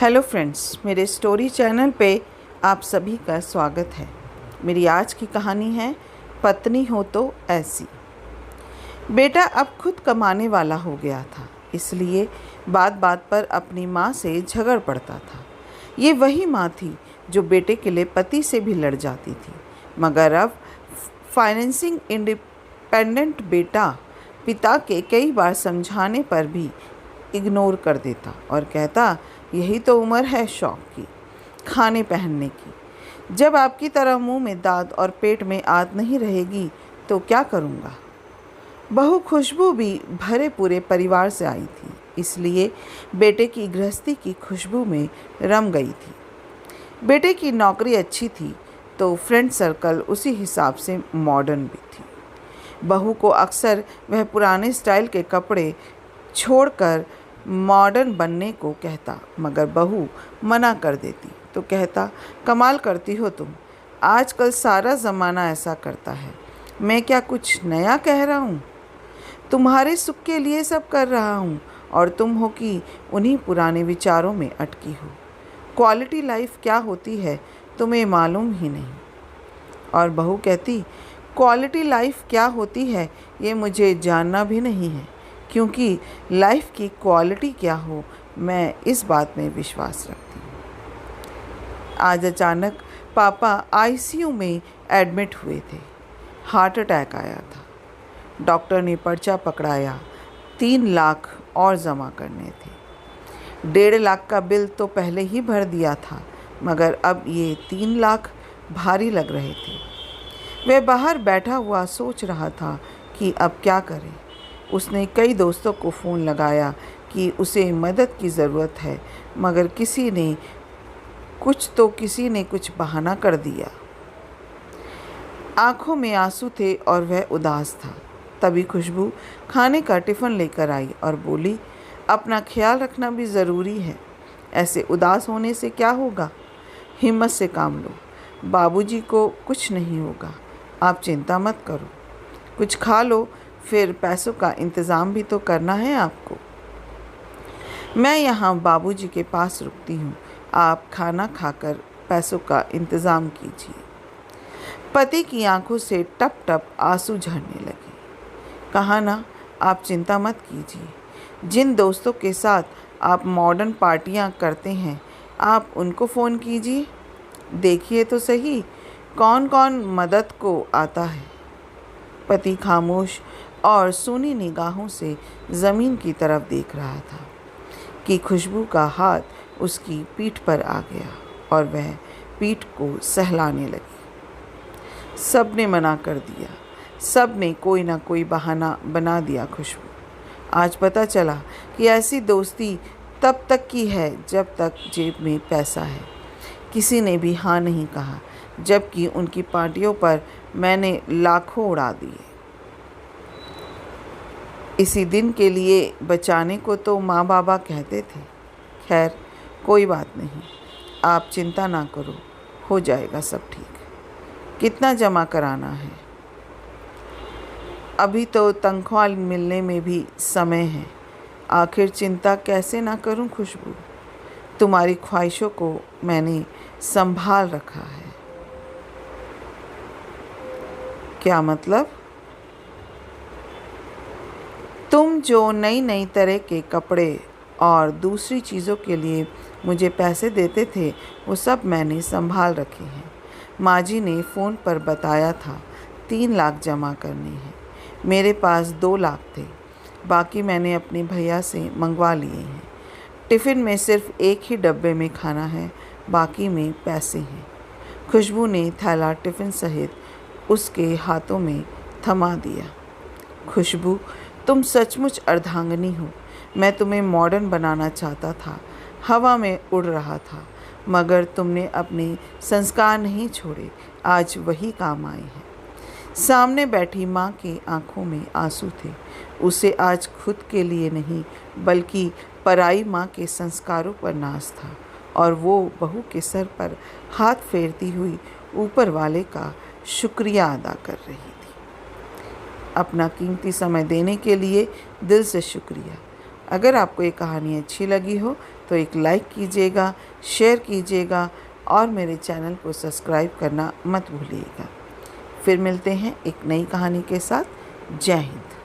Hello friends, मेरे story channel पे आप सभी का स्वागत है। मेरी आज की कहानी है पत्नी हो तो ऐसी। बेटा अब खुद कमाने वाला हो गया था, इसलिए बात बात पर अपनी माँ से झगड़ पड़ता था। ये वही माँ थी जो बेटे के लिए पति से भी लड़ जाती थी, मगर अब फाइनेंसिंग इंडिपेंडेंट बेटा पिता के कई बार समझाने पर भी इग्नोर कर देता और कहता, यही तो उम्र है शौक की, खाने पहनने की। जब आपकी तरह मुंह में दांत और पेट में आत नहीं रहेगी तो क्या करूँगा। बहू खुशबू भी भरे पूरे परिवार से आई थी, इसलिए बेटे की गृहस्थी की खुशबू में रम गई थी। बेटे की नौकरी अच्छी थी तो फ्रेंड सर्कल उसी हिसाब से मॉडर्न भी थी। बहू को अक्सर वह पुराने स्टाइल के कपड़े छोड़कर मॉडर्न बनने को कहता, मगर बहू मना कर देती तो कहता, कमाल करती हो तुम, आजकल सारा ज़माना ऐसा करता है, मैं क्या कुछ नया कह रहा हूँ। तुम्हारे सुख के लिए सब कर रहा हूँ और तुम हो कि उन्हीं पुराने विचारों में अटकी हो। क्वालिटी लाइफ क्या होती है तुम्हें मालूम ही नहीं। और बहू कहती, क्वालिटी लाइफ क्या होती है ये मुझे जानना भी नहीं है, क्योंकि लाइफ की क्वालिटी क्या हो मैं इस बात में विश्वास रखती हूँ। आज अचानक पापा आईसीयू में एडमिट हुए थे। हार्ट अटैक आया था। डॉक्टर ने पर्चा पकड़ाया, 3 लाख और जमा करने थे। 1.5 लाख का बिल तो पहले ही भर दिया था, मगर अब ये 3 लाख भारी लग रहे थे। वह बाहर बैठा हुआ सोच रहा था कि अब क्या करे। उसने कई दोस्तों को फ़ोन लगाया कि उसे मदद की ज़रूरत है, मगर किसी ने कुछ बहाना कर दिया। आंखों में आंसू थे और वह उदास था। तभी खुशबू खाने का टिफ़िन लेकर आई और बोली, अपना ख्याल रखना भी ज़रूरी है, ऐसे उदास होने से क्या होगा, हिम्मत से काम लो, बाबूजी को कुछ नहीं होगा, आप चिंता मत करो, कुछ खा लो, फिर पैसों का इंतज़ाम भी तो करना है आपको। मैं यहाँ बाबूजी के पास रुकती हूँ, आप खाना खाकर पैसों का इंतज़ाम कीजिए। पति की आंखों से टप टप आंसू झरने लगे। कहा ना, आप चिंता मत कीजिए, जिन दोस्तों के साथ आप मॉडर्न पार्टियाँ करते हैं आप उनको फ़ोन कीजिए, देखिए तो सही कौन कौन मदद को आता है। पति खामोश और सूनी निगाहों से ज़मीन की तरफ देख रहा था कि खुशबू का हाथ उसकी पीठ पर आ गया और वह पीठ को सहलाने लगी। सब ने मना कर दिया, सब ने कोई ना कोई बहाना बना दिया। खुशबू आज पता चला कि ऐसी दोस्ती तब तक की है जब तक जेब में पैसा है। किसी ने भी हाँ नहीं कहा, जबकि उनकी पार्टियों पर मैंने लाखों उड़ा दिए। इसी दिन के लिए बचाने को तो माँ बाबा कहते थे। खैर कोई बात नहीं, आप चिंता ना करो, हो जाएगा सब ठीक। कितना जमा कराना है? अभी तो तनख्वाह मिलने में भी समय है। आखिर चिंता कैसे ना करूं खुशबू, तुम्हारी ख्वाहिशों को मैंने संभाल रखा है। क्या मतलब? तुम जो नई नई तरह के कपड़े और दूसरी चीज़ों के लिए मुझे पैसे देते थे वो सब मैंने संभाल रखे हैं। माँ जी ने फ़ोन पर बताया था 3 लाख जमा करने हैं। मेरे पास 2 लाख थे, बाकी मैंने अपने भैया से मंगवा लिए हैं। टिफ़िन में सिर्फ एक ही डब्बे में खाना है, बाकी में पैसे हैं। खुशबू ने थैला टिफ़िन सहित उसके हाथों में थमा दिया। खुशबू, तुम सचमुच अर्धांगिनी हो। मैं तुम्हें मॉडर्न बनाना चाहता था, हवा में उड़ रहा था, मगर तुमने अपने संस्कार नहीं छोड़े, आज वही काम आए हैं। सामने बैठी माँ की आंखों में आंसू थे। उसे आज खुद के लिए नहीं बल्कि पराई माँ के संस्कारों पर नाज था और वो बहू के सर पर हाथ फेरती हुई ऊपर वाले का शुक्रिया अदा कर रही थी। अपना कीमती समय देने के लिए दिल से शुक्रिया। अगर आपको ये कहानी अच्छी लगी हो तो तो एक लाइक कीजिएगा, शेयर कीजिएगा और मेरे चैनल को सब्सक्राइब करना मत भूलिएगा। फिर मिलते हैं एक नई कहानी के साथ। जय हिंद।